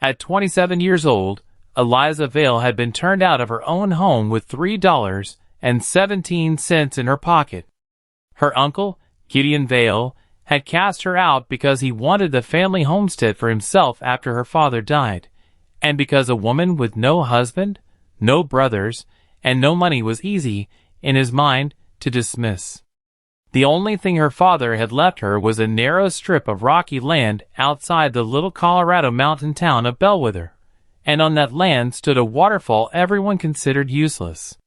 At 27 years old, Eliza Vale had been turned out of her own home with $3.17 in her pocket. Her uncle, Gideon Vale, had cast her out because he wanted the family homestead for himself after her father died, and because a woman with no husband, no brothers, and no money was easy, in his mind, to dismiss. The only thing her father had left her was a narrow strip of rocky land outside the little Colorado mountain town of Bellwether, and on that land stood a waterfall everyone considered useless.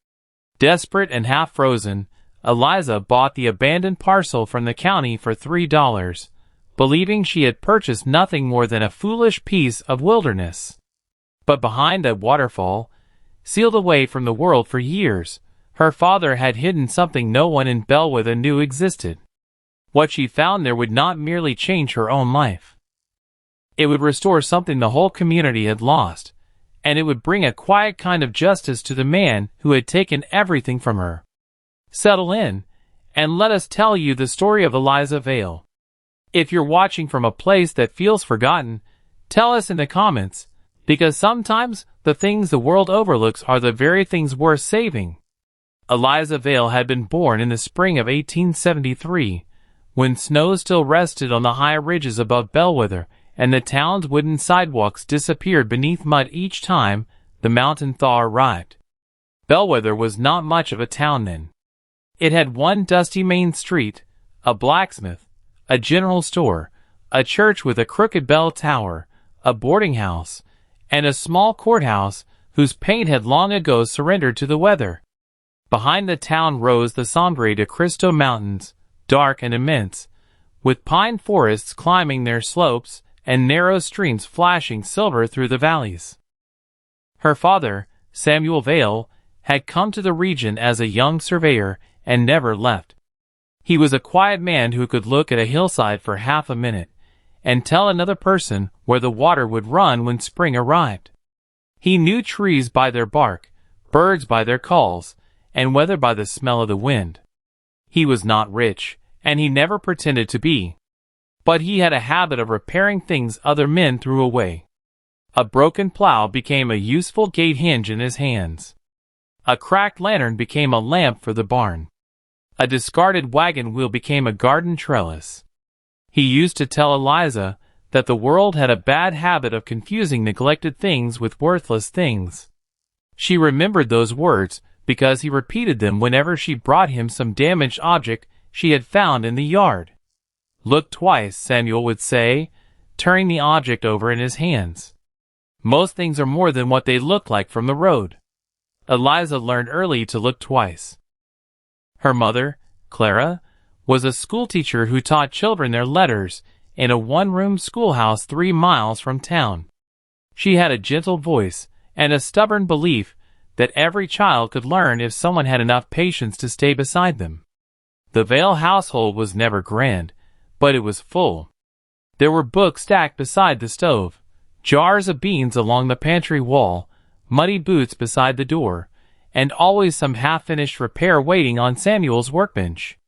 Desperate and half-frozen, Eliza bought the abandoned parcel from the county for $3, believing she had purchased nothing more than a foolish piece of wilderness. But behind that waterfall, sealed away from the world for years, her father had hidden something no one in Bellwether knew existed. What she found there would not merely change her own life. It would restore something the whole community had lost, and it would bring a quiet kind of justice to the man who had taken everything from her. Settle in, and let us tell you the story of Eliza Vale. If you're watching from a place that feels forgotten, tell us in the comments, because sometimes the things the world overlooks are the very things worth saving. Eliza Vale had been born in the spring of 1873, when snow still rested on the high ridges above Bellwether, and the town's wooden sidewalks disappeared beneath mud each time the mountain thaw arrived. Bellwether was not much of a town then. It had one dusty main street, a blacksmith, a general store, a church with a crooked bell tower, a boarding house, and a small courthouse whose paint had long ago surrendered to the weather. Behind the town rose the Sombre de Cristo Mountains, dark and immense, with pine forests climbing their slopes and narrow streams flashing silver through the valleys. Her father, Samuel Vale, had come to the region as a young surveyor and never left. He was a quiet man who could look at a hillside for half a minute and tell another person where the water would run when spring arrived. He knew trees by their bark, birds by their calls, and weather by the smell of the wind. He was not rich, and he never pretended to be. But he had a habit of repairing things other men threw away. A broken plow became a useful gate hinge in his hands. A cracked lantern became a lamp for the barn. A discarded wagon wheel became a garden trellis. He used to tell Eliza that the world had a bad habit of confusing neglected things with worthless things. She remembered those words because he repeated them whenever she brought him some damaged object she had found in the yard. "Look twice," Samuel would say, turning the object over in his hands. Most things are more than what they look like from the road. Eliza learned early to look twice. Her mother, Clara, was a schoolteacher who taught children their letters in a one-room schoolhouse 3 miles from town. She had a gentle voice and a stubborn belief that every child could learn if someone had enough patience to stay beside them. The Vale household was never grand, but it was full. There were books stacked beside the stove, jars of beans along the pantry wall, muddy boots beside the door, and always some half-finished repair waiting on Samuel's workbench.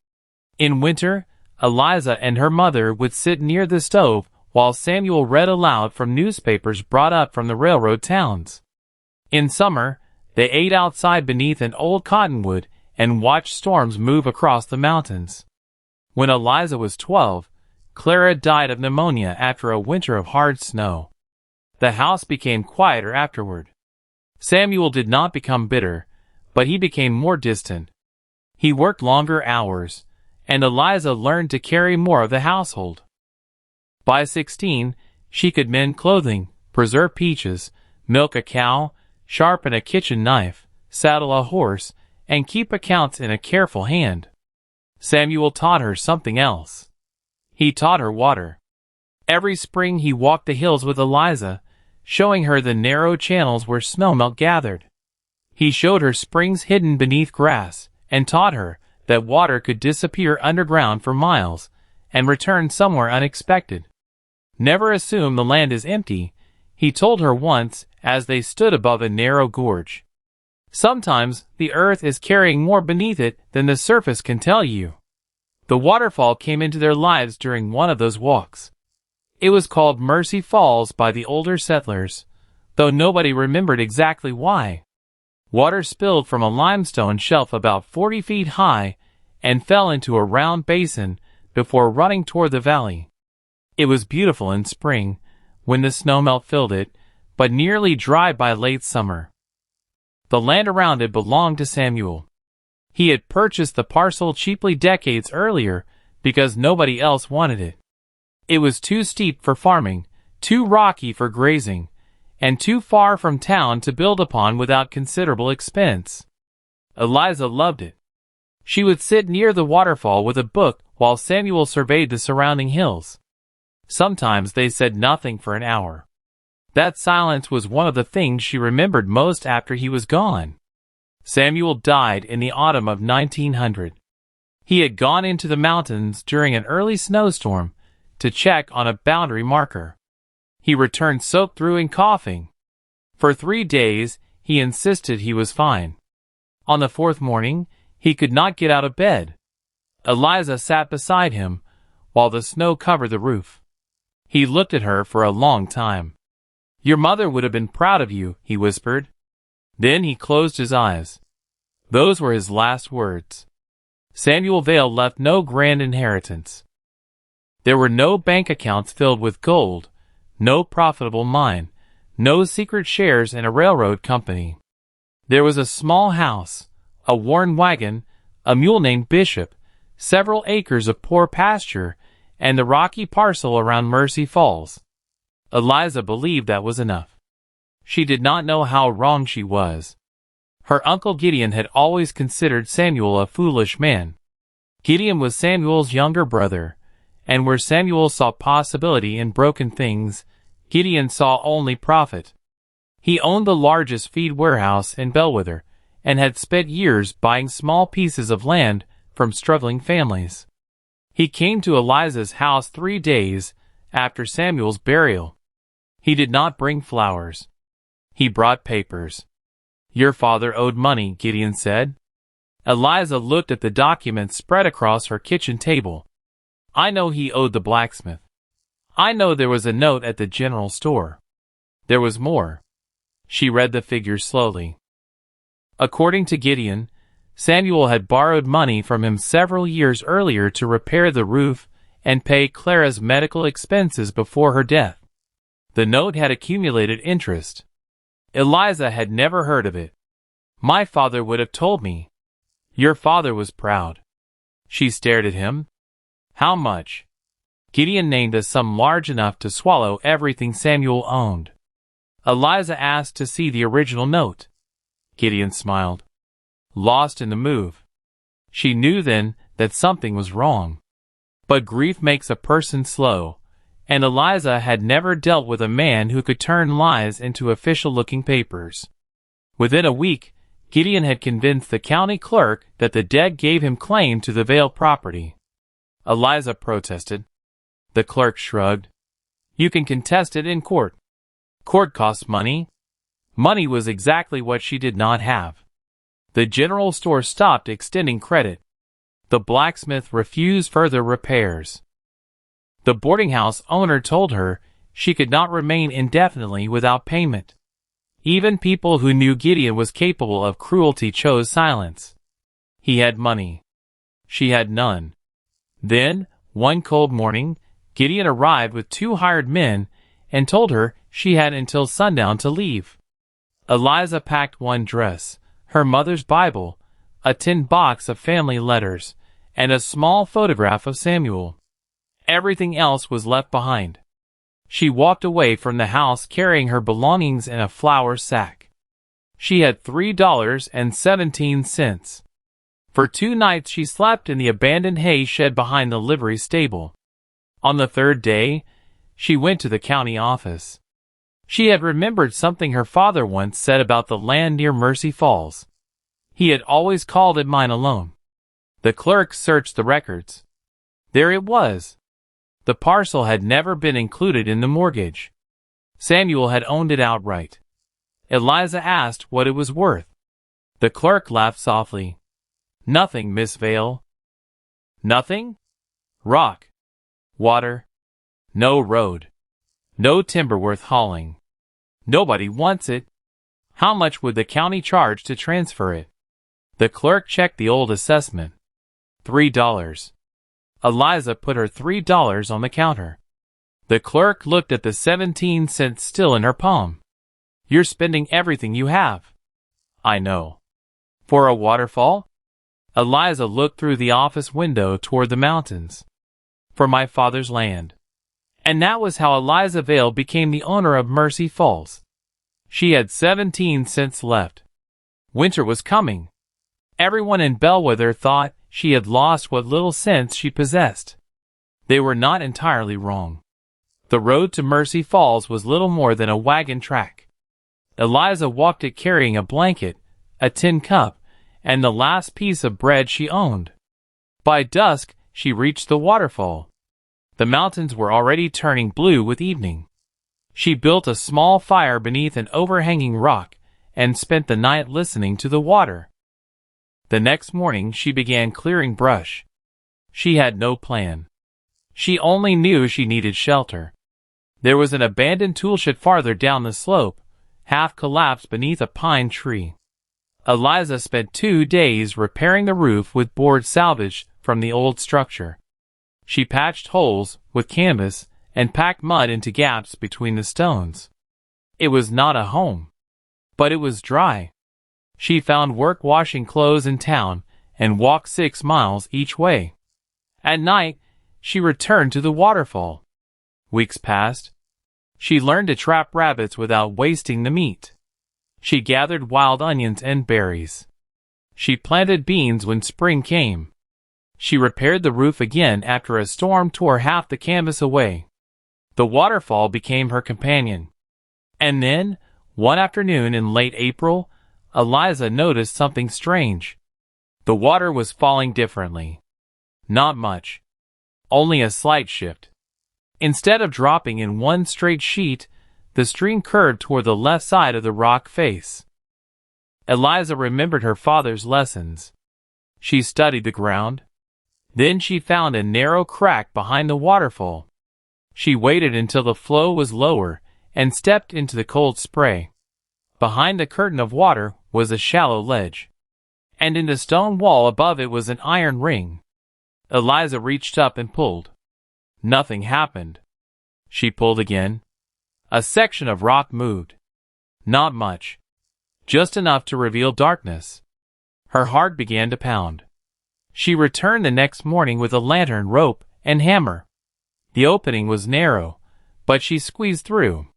In winter, Eliza and her mother would sit near the stove while Samuel read aloud from newspapers brought up from the railroad towns. In summer, they ate outside beneath an old cottonwood and watched storms move across the mountains. When Eliza was 12, Clara died of pneumonia after a winter of hard snow. The house became quieter afterward. Samuel did not become bitter, but he became more distant. He worked longer hours, and Eliza learned to carry more of the household. By 16, she could mend clothing, preserve peaches, milk a cow, sharpen a kitchen knife, saddle a horse, and keep accounts in a careful hand. Samuel taught her something else. He taught her water. Every spring he walked the hills with Eliza, showing her the narrow channels where snowmelt gathered. He showed her springs hidden beneath grass, and taught her that water could disappear underground for miles, and return somewhere unexpected. Never assume the land is empty, he told her once as they stood above a narrow gorge. Sometimes the earth is carrying more beneath it than the surface can tell you. The waterfall came into their lives during one of those walks. It was called Mercy Falls by the older settlers, though nobody remembered exactly why. Water spilled from a limestone shelf about 40 feet high and fell into a round basin before running toward the valley. It was beautiful in spring, when the snowmelt filled it, but nearly dry by late summer. The land around it belonged to Samuel. He had purchased the parcel cheaply decades earlier because nobody else wanted it. It was too steep for farming, too rocky for grazing, and too far from town to build upon without considerable expense. Eliza loved it. She would sit near the waterfall with a book while Samuel surveyed the surrounding hills. Sometimes they said nothing for an hour. That silence was one of the things she remembered most after he was gone. Samuel died in the autumn of 1900. He had gone into the mountains during an early snowstorm to check on a boundary marker. He returned soaked through and coughing. For 3 days, he insisted he was fine. On the 4th morning, he could not get out of bed. Eliza sat beside him, while the snow covered the roof. He looked at her for a long time. "Your mother would have been proud of you," he whispered. Then he closed his eyes. Those were his last words. Samuel Vale left no grand inheritance. There were no bank accounts filled with gold, no profitable mine, no secret shares in a railroad company. There was a small house, a worn wagon, a mule named Bishop, several acres of poor pasture, and the rocky parcel around Mercy Falls. Eliza believed that was enough. She did not know how wrong she was. Her uncle Gideon had always considered Samuel a foolish man. Gideon was Samuel's younger brother, and where Samuel saw possibility in broken things, Gideon saw only profit. He owned the largest feed warehouse in Bellwether, and had spent years buying small pieces of land from struggling families. He came to Eliza's house 3 days after Samuel's burial. He did not bring flowers. He brought papers. "Your father owed money," Gideon said. Eliza looked at the documents spread across her kitchen table. "I know he owed the blacksmith. I know there was a note at the general store. There was more." She read the figures slowly. According to Gideon, Samuel had borrowed money from him several years earlier to repair the roof and pay Clara's medical expenses before her death. The note had accumulated interest. Eliza had never heard of it. "My father would have told me." "Your father was proud." She stared at him. "How much?" Gideon named a sum large enough to swallow everything Samuel owned. Eliza asked to see the original note. Gideon smiled. Lost in the move. She knew then that something was wrong. But grief makes a person slow, and Eliza had never dealt with a man who could turn lies into official-looking papers. Within a week, Gideon had convinced the county clerk that the dead gave him claim to the Vale property. Eliza protested. The clerk shrugged. "You can contest it in court." Court costs money. Money was exactly what she did not have. The general store stopped extending credit. The blacksmith refused further repairs. The boarding house owner told her she could not remain indefinitely without payment. Even people who knew Gideon was capable of cruelty chose silence. He had money. She had none. Then, one cold morning, Gideon arrived with 2 hired men and told her she had until sundown to leave. Eliza packed one dress, her mother's Bible, a tin box of family letters, and a small photograph of Samuel. Everything else was left behind. She walked away from the house carrying her belongings in a flour sack. She had $3.17. For 2 nights she slept in the abandoned hay shed behind the livery stable. On the 3rd day, she went to the county office. She had remembered something her father once said about the land near Mercy Falls. He had always called it mine alone. The clerk searched the records. There it was. The parcel had never been included in the mortgage. Samuel had owned it outright. Eliza asked what it was worth. The clerk laughed softly. "Nothing, Miss Vale." "Nothing?" "Rock. Water. No road." No timber worth hauling. Nobody wants it. How much would the county charge to transfer it? The clerk checked the old assessment. $3. Eliza put her $3 on the counter. The clerk looked at the 17 cents still in her palm. You're spending everything you have. I know. For a waterfall? Eliza looked through the office window toward the mountains. For my father's land. And that was how Eliza Vale became the owner of Mercy Falls. She had 17 cents left. Winter was coming. Everyone in Bellwether thought she had lost what little sense she possessed. They were not entirely wrong. The road to Mercy Falls was little more than a wagon track. Eliza walked it carrying a blanket, a tin cup, and the last piece of bread she owned. By dusk, she reached the waterfall. The mountains were already turning blue with evening. She built a small fire beneath an overhanging rock and spent the night listening to the water. The next morning she began clearing brush. She had no plan. She only knew she needed shelter. There was an abandoned toolshed farther down the slope, half collapsed beneath a pine tree. Eliza spent 2 days repairing the roof with boards salvaged from the old structure. She patched holes with canvas and packed mud into gaps between the stones. It was not a home, but it was dry. She found work washing clothes in town and walked 6 miles each way. At night, she returned to the waterfall. Weeks passed. She learned to trap rabbits without wasting the meat. She gathered wild onions and berries. She planted beans when spring came. She repaired the roof again after a storm tore half the canvas away. The waterfall became her companion. And then, one afternoon in late April, Eliza noticed something strange. The water was falling differently. Not much. Only a slight shift. Instead of dropping in one straight sheet, the stream curved toward the left side of the rock face. Eliza remembered her father's lessons. She studied the ground. Then she found a narrow crack behind the waterfall. She waited until the flow was lower and stepped into the cold spray. Behind the curtain of water was a shallow ledge, and in the stone wall above it was an iron ring. Eliza reached up and pulled. Nothing happened. She pulled again. A section of rock moved. Not much. Just enough to reveal darkness. Her heart began to pound. She returned the next morning with a lantern, rope, and hammer. The opening was narrow, but she squeezed through.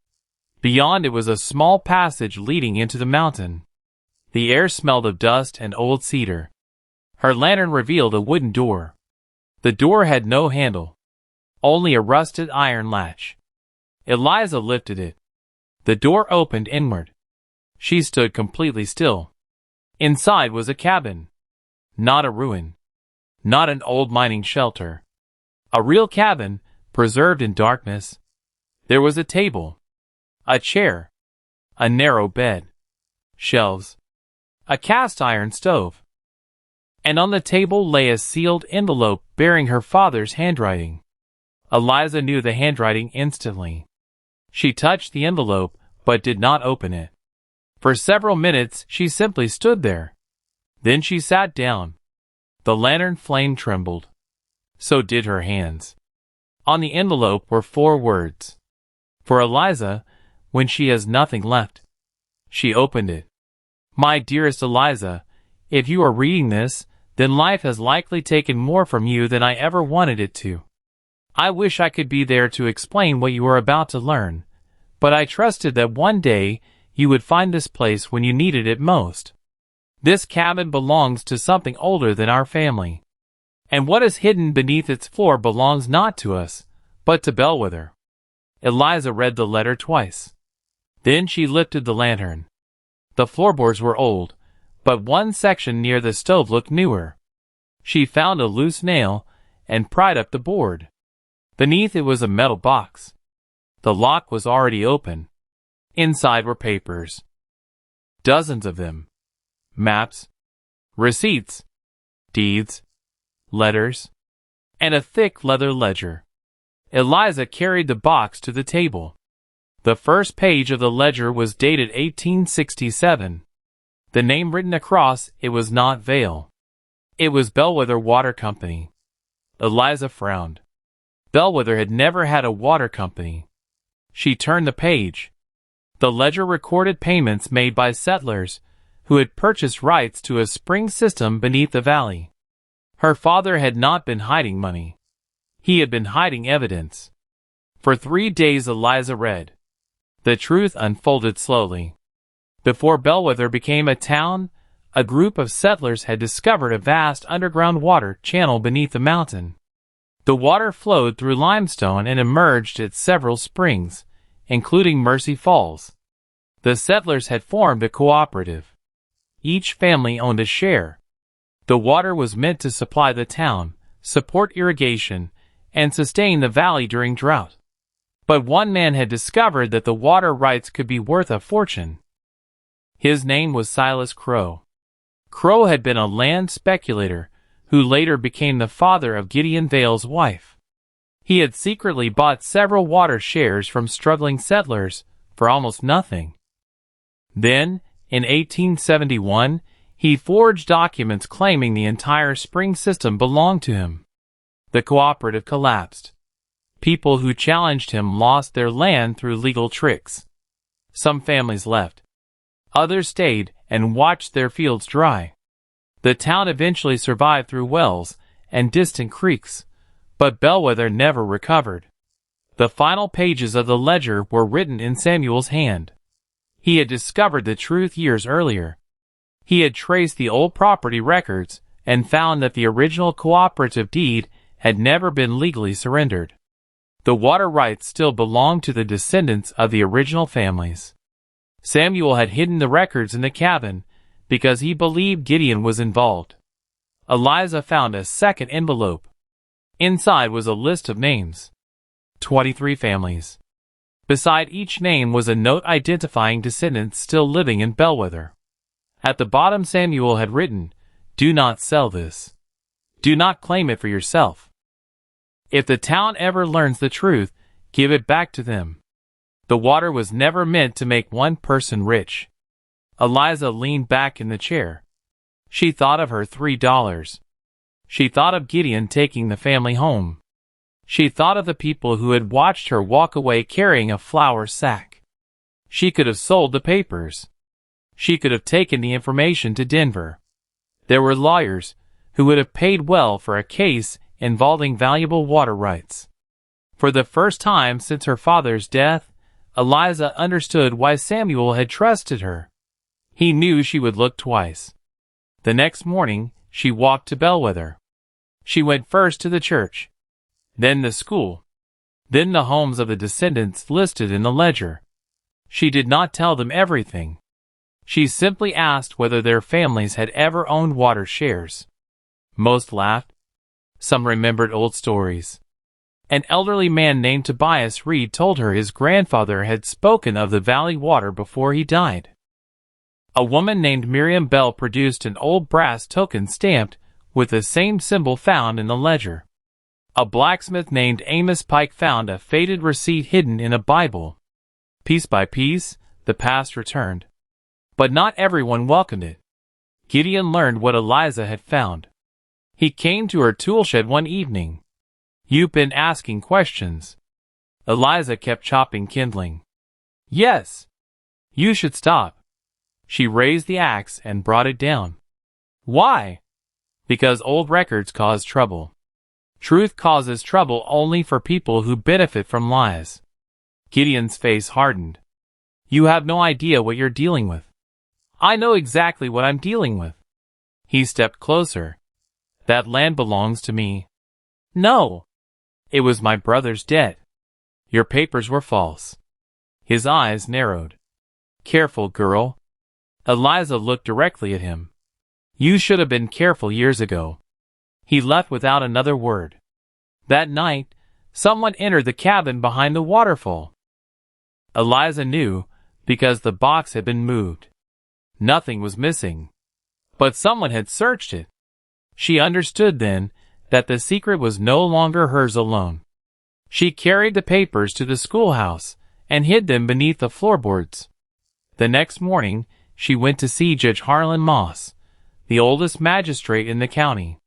Beyond it was a small passage leading into the mountain. The air smelled of dust and old cedar. Her lantern revealed a wooden door. The door had no handle, only a rusted iron latch. Eliza lifted it. The door opened inward. She stood completely still. Inside was a cabin. Not a ruin. Not an old mining shelter. A real cabin, preserved in darkness. There was a table, a chair, a narrow bed, shelves, a cast-iron stove. And on the table lay a sealed envelope bearing her father's handwriting. Eliza knew the handwriting instantly. She touched the envelope, but did not open it. For several minutes she simply stood there. Then she sat down. The lantern flame trembled. So did her hands. On the envelope were 4 words. For Eliza, when she has nothing left. She opened it. My dearest Eliza, if you are reading this, then life has likely taken more from you than I ever wanted it to. I wish I could be there to explain what you are about to learn, but I trusted that one day you would find this place when you needed it most. This cabin belongs to something older than our family. And what is hidden beneath its floor belongs not to us, but to Bellwether. Eliza read the letter twice. Then she lifted the lantern. The floorboards were old, but one section near the stove looked newer. She found a loose nail and pried up the board. Beneath it was a metal box. The lock was already open. Inside were papers. Dozens of them. Maps, receipts, deeds, letters, and a thick leather ledger. Eliza carried the box to the table. The first page of the ledger was dated 1867. The name written across it was not Vale. It was Bellwether Water Company. Eliza frowned. Bellwether had never had a water company. She turned the page. The ledger recorded payments made by settlers who had purchased rights to a spring system beneath the valley. Her father had not been hiding money. He had been hiding evidence. For 3 days Eliza read. The truth unfolded slowly. Before Bellwether became a town, a group of settlers had discovered a vast underground water channel beneath the mountain. The water flowed through limestone and emerged at several springs, including Mercy Falls. The settlers had formed a cooperative. Each family owned a share. The water was meant to supply the town, support irrigation, and sustain the valley during drought. But one man had discovered that the water rights could be worth a fortune. His name was Silas Crow. Crow had been a land speculator who later became the father of Gideon Vale's wife. He had secretly bought several water shares from struggling settlers for almost nothing. Then, in 1871, he forged documents claiming the entire spring system belonged to him. The cooperative collapsed. People who challenged him lost their land through legal tricks. Some families left. Others stayed and watched their fields dry. The town eventually survived through wells and distant creeks, but Bellwether never recovered. The final pages of the ledger were written in Samuel's hand. He had discovered the truth years earlier. He had traced the old property records and found that the original cooperative deed had never been legally surrendered. The water rights still belonged to the descendants of the original families. Samuel had hidden the records in the cabin because he believed Gideon was involved. Eliza found a second envelope. Inside was a list of names. 23 families. Beside each name was a note identifying descendants still living in Bellwether. At the bottom Samuel had written, "Do not sell this. Do not claim it for yourself. If the town ever learns the truth, give it back to them." The water was never meant to make one person rich. Eliza leaned back in the chair. She thought of her $3. She thought of Gideon taking the family home. She thought of the people who had watched her walk away carrying a flour sack. She could have sold the papers. She could have taken the information to Denver. There were lawyers who would have paid well for a case involving valuable water rights. For the first time since her father's death, Eliza understood why Samuel had trusted her. He knew she would look twice. The next morning, she walked to Bellwether. She went first to the church, then the school, then the homes of the descendants listed in the ledger. She did not tell them everything. She simply asked whether their families had ever owned water shares. Most laughed. Some remembered old stories. An elderly man named Tobias Reed told her his grandfather had spoken of the valley water before he died. A woman named Miriam Bell produced an old brass token stamped with the same symbol found in the ledger. A blacksmith named Amos Pike found a faded receipt hidden in a Bible. Piece by piece, the past returned. But not everyone welcomed it. Gideon learned what Eliza had found. He came to her toolshed one evening. "You've been asking questions." Eliza kept chopping kindling. "Yes. You should stop." She raised the axe and brought it down. "Why?" "Because old records cause trouble. Truth causes trouble only for people who benefit from lies." Gideon's face hardened. "You have no idea what you're dealing with." "I know exactly what I'm dealing with." He stepped closer. "That land belongs to me." "No. It was my brother's debt. Your papers were false." His eyes narrowed. "Careful, girl." Eliza looked directly at him. "You should have been careful years ago." He left without another word. That night, someone entered the cabin behind the waterfall. Eliza knew because the box had been moved. Nothing was missing. But someone had searched it. She understood then that the secret was no longer hers alone. She carried the papers to the schoolhouse and hid them beneath the floorboards. The next morning, she went to see Judge Harlan Moss, the oldest magistrate in the county.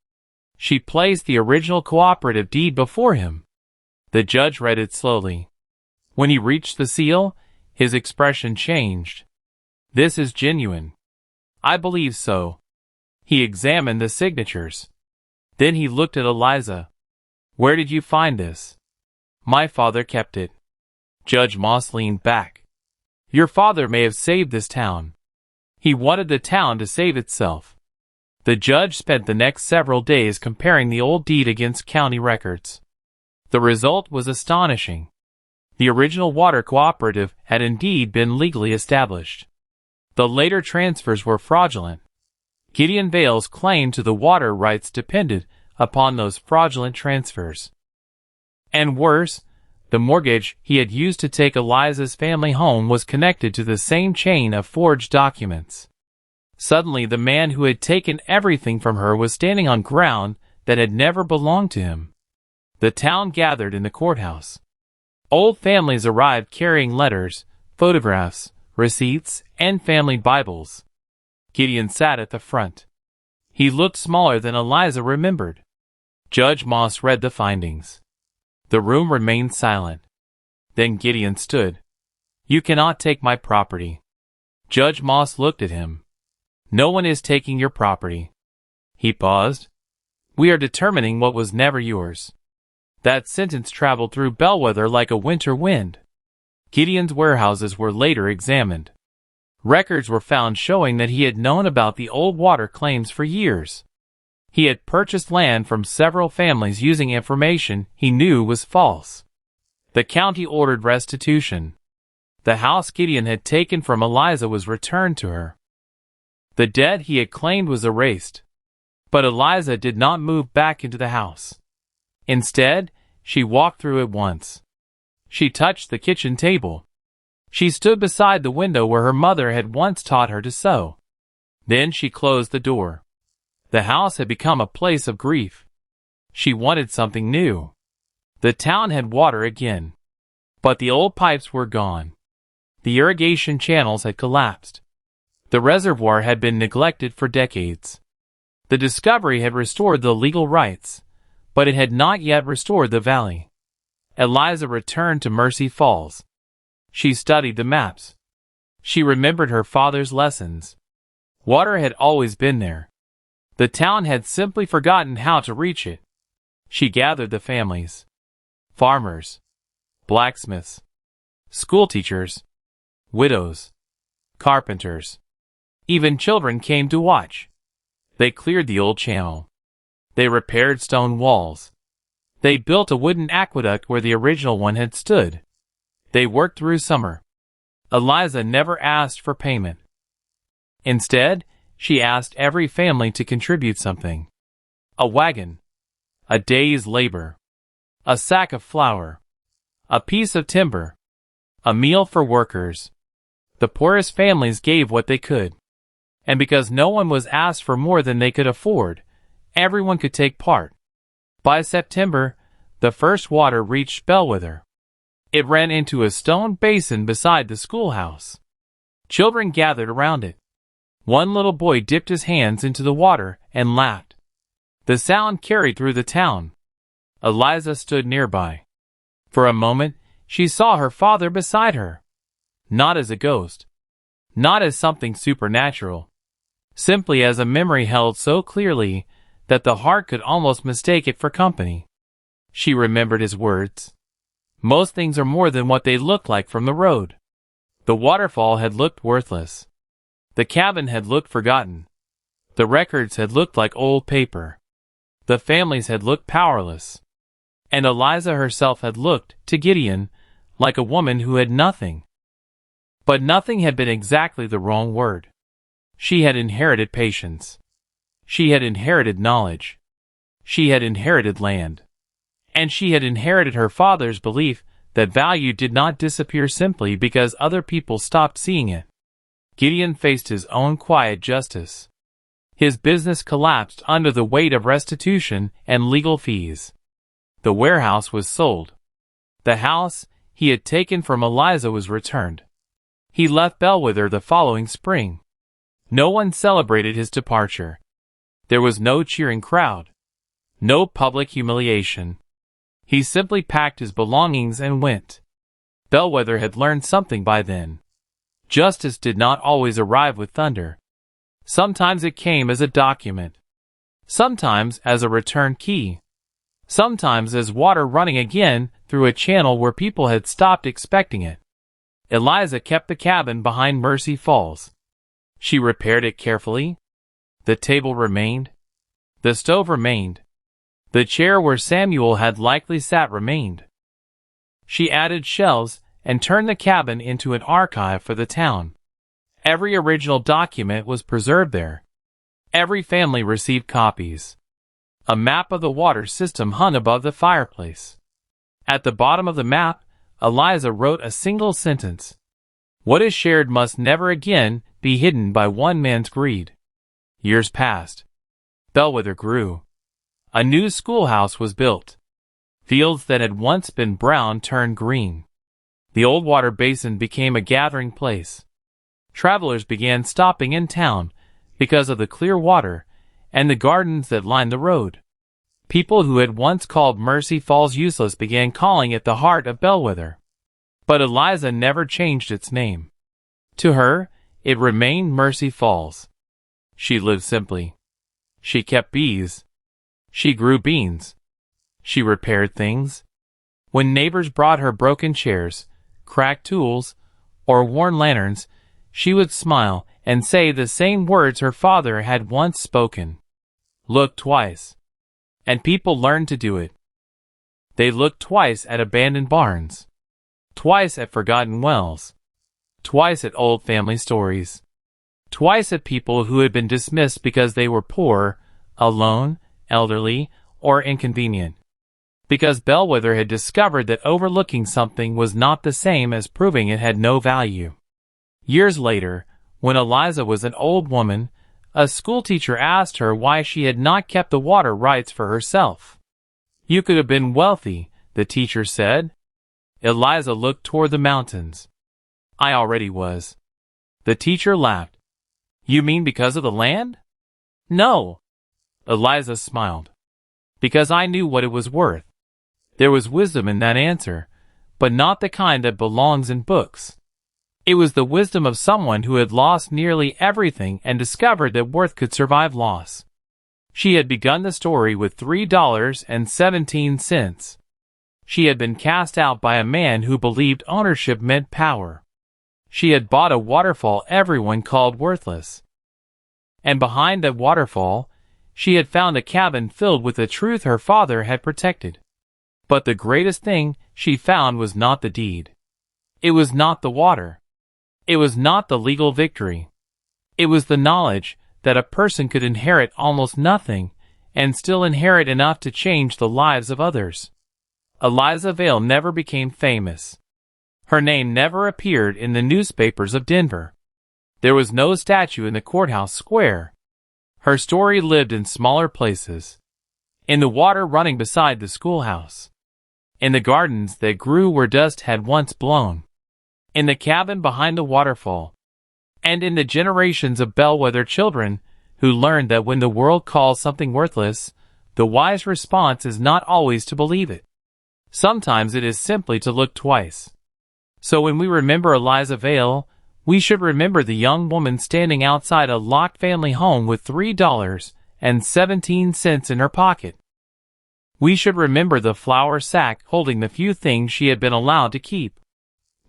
She placed the original cooperative deed before him. The judge read it slowly. When he reached the seal, his expression changed. "This is genuine." "I believe so." He examined the signatures. Then he looked at Eliza. "Where did you find this?" "My father kept it." Judge Moss leaned back. "Your father may have saved this town. He wanted the town to save itself." The judge spent the next several days comparing the old deed against county records. The result was astonishing. The original water cooperative had indeed been legally established. The later transfers were fraudulent. Gideon Vale's claim to the water rights depended upon those fraudulent transfers. And worse, the mortgage he had used to take Eliza's family home was connected to the same chain of forged documents. Suddenly, the man who had taken everything from her was standing on ground that had never belonged to him. The town gathered in the courthouse. Old families arrived carrying letters, photographs, receipts, and family Bibles. Gideon sat at the front. He looked smaller than Eliza remembered. Judge Moss read the findings. The room remained silent. Then Gideon stood. "You cannot take my property." Judge Moss looked at him. "No one is taking your property." He paused. "We are determining what was never yours." That sentence traveled through Bellwether like a winter wind. Gideon's warehouses were later examined. Records were found showing that he had known about the old water claims for years. He had purchased land from several families using information he knew was false. The county ordered restitution. The house Gideon had taken from Eliza was returned to her. The debt he had claimed was erased. But Eliza did not move back into the house. Instead, she walked through it once. She touched the kitchen table. She stood beside the window where her mother had once taught her to sew. Then she closed the door. The house had become a place of grief. She wanted something new. The town had water again. But the old pipes were gone. The irrigation channels had collapsed. The reservoir had been neglected for decades. The discovery had restored the legal rights, but it had not yet restored the valley. Eliza returned to Mercy Falls. She studied the maps. She remembered her father's lessons. Water had always been there. The town had simply forgotten how to reach it. She gathered the families. Farmers, blacksmiths, schoolteachers, widows, carpenters. Even children came to watch. They cleared the old channel. They repaired stone walls. They built a wooden aqueduct where the original one had stood. They worked through summer. Eliza never asked for payment. Instead, she asked every family to contribute something. A wagon. A day's labor. A sack of flour. A piece of timber. A meal for workers. The poorest families gave what they could. And because no one was asked for more than they could afford, everyone could take part. By September, the first water reached Bellwether. It ran into a stone basin beside the schoolhouse. Children gathered around it. One little boy dipped his hands into the water and laughed. The sound carried through the town. Eliza stood nearby. For a moment, she saw her father beside her. Not as a ghost. Not as something supernatural. Simply as a memory held so clearly that the heart could almost mistake it for company. She remembered his words. Most things are more than what they look like from the road. The waterfall had looked worthless. The cabin had looked forgotten. The records had looked like old paper. The families had looked powerless. And Eliza herself had looked, to Gideon, like a woman who had nothing. But nothing had been exactly the wrong word. She had inherited patience. She had inherited knowledge. She had inherited land. And she had inherited her father's belief that value did not disappear simply because other people stopped seeing it. Gideon faced his own quiet justice. His business collapsed under the weight of restitution and legal fees. The warehouse was sold. The house, he had taken from Eliza was returned. He left Bellwether the following spring. No one celebrated his departure. There was no cheering crowd. No public humiliation. He simply packed his belongings and went. Bellwether had learned something by then. Justice did not always arrive with thunder. Sometimes it came as a document. Sometimes as a return key. Sometimes as water running again through a channel where people had stopped expecting it. Eliza kept the cabin behind Mercy Falls. She repaired it carefully. The table remained. The stove remained. The chair where Samuel had likely sat remained. She added shelves and turned the cabin into an archive for the town. Every original document was preserved there. Every family received copies. A map of the water system hung above the fireplace. At the bottom of the map, Eliza wrote a single sentence. What is shared must never again be hidden by one man's greed. Years passed. Bellwether grew. A new schoolhouse was built. Fields that had once been brown turned green. The old water basin became a gathering place. Travelers began stopping in town because of the clear water and the gardens that lined the road. People who had once called Mercy Falls useless began calling it the heart of Bellwether. But Eliza never changed its name. To her, it remained Mercy Falls. She lived simply. She kept bees. She grew beans. She repaired things. When neighbors brought her broken chairs, cracked tools, or worn lanterns, she would smile and say the same words her father had once spoken. Look twice. And people learned to do it. They looked twice at abandoned barns. Twice at forgotten wells. Twice at old family stories. Twice at people who had been dismissed because they were poor, alone, elderly, or inconvenient. Because Bellwether had discovered that overlooking something was not the same as proving it had no value. Years later, when Eliza was an old woman, a schoolteacher asked her why she had not kept the water rights for herself. You could have been wealthy, the teacher said. Eliza looked toward the mountains. I already was. The teacher laughed. You mean because of the land? No. Eliza smiled. Because I knew what it was worth. There was wisdom in that answer, but not the kind that belongs in books. It was the wisdom of someone who had lost nearly everything and discovered that worth could survive loss. She had begun the story with $3.17. She had been cast out by a man who believed ownership meant power. She had bought a waterfall everyone called worthless. And behind that waterfall, she had found a cabin filled with the truth her father had protected. But the greatest thing she found was not the deed. It was not the water. It was not the legal victory. It was the knowledge that a person could inherit almost nothing and still inherit enough to change the lives of others. Eliza Vale never became famous. Her name never appeared in the newspapers of Denver. There was no statue in the courthouse square. Her story lived in smaller places. In the water running beside the schoolhouse. In the gardens that grew where dust had once blown. In the cabin behind the waterfall. And in the generations of Bellwether children who learned that when the world calls something worthless, the wise response is not always to believe it. Sometimes it is simply to look twice. So when we remember Eliza Vale, we should remember the young woman standing outside a locked family home with $3.17 in her pocket. We should remember the flour sack holding the few things she had been allowed to keep.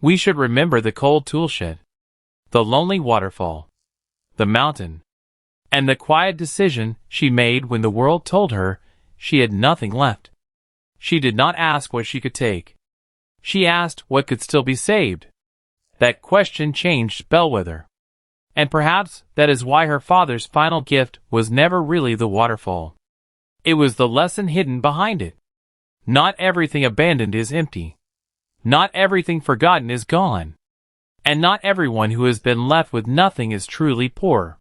We should remember the cold toolshed, the lonely waterfall, the mountain, and the quiet decision she made when the world told her she had nothing left. She did not ask what she could take. She asked what could still be saved. That question changed Bellwether. And perhaps that is why her father's final gift was never really the waterfall. It was the lesson hidden behind it. Not everything abandoned is empty. Not everything forgotten is gone. And not everyone who has been left with nothing is truly poor.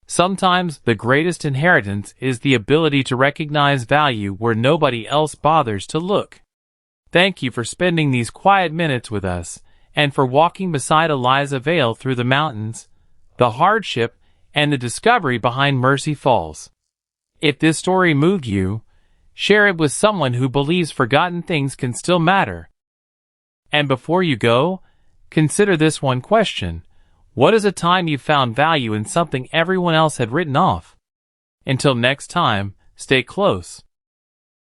Sometimes the greatest inheritance is the ability to recognize value where nobody else bothers to look. Thank you for spending these quiet minutes with us, and for walking beside Eliza Vale through the mountains, the hardship, and the discovery behind Mercy Falls. If this story moved you, share it with someone who believes forgotten things can still matter. And before you go, consider this one question. What is a time you found value in something everyone else had written off? Until next time, stay close.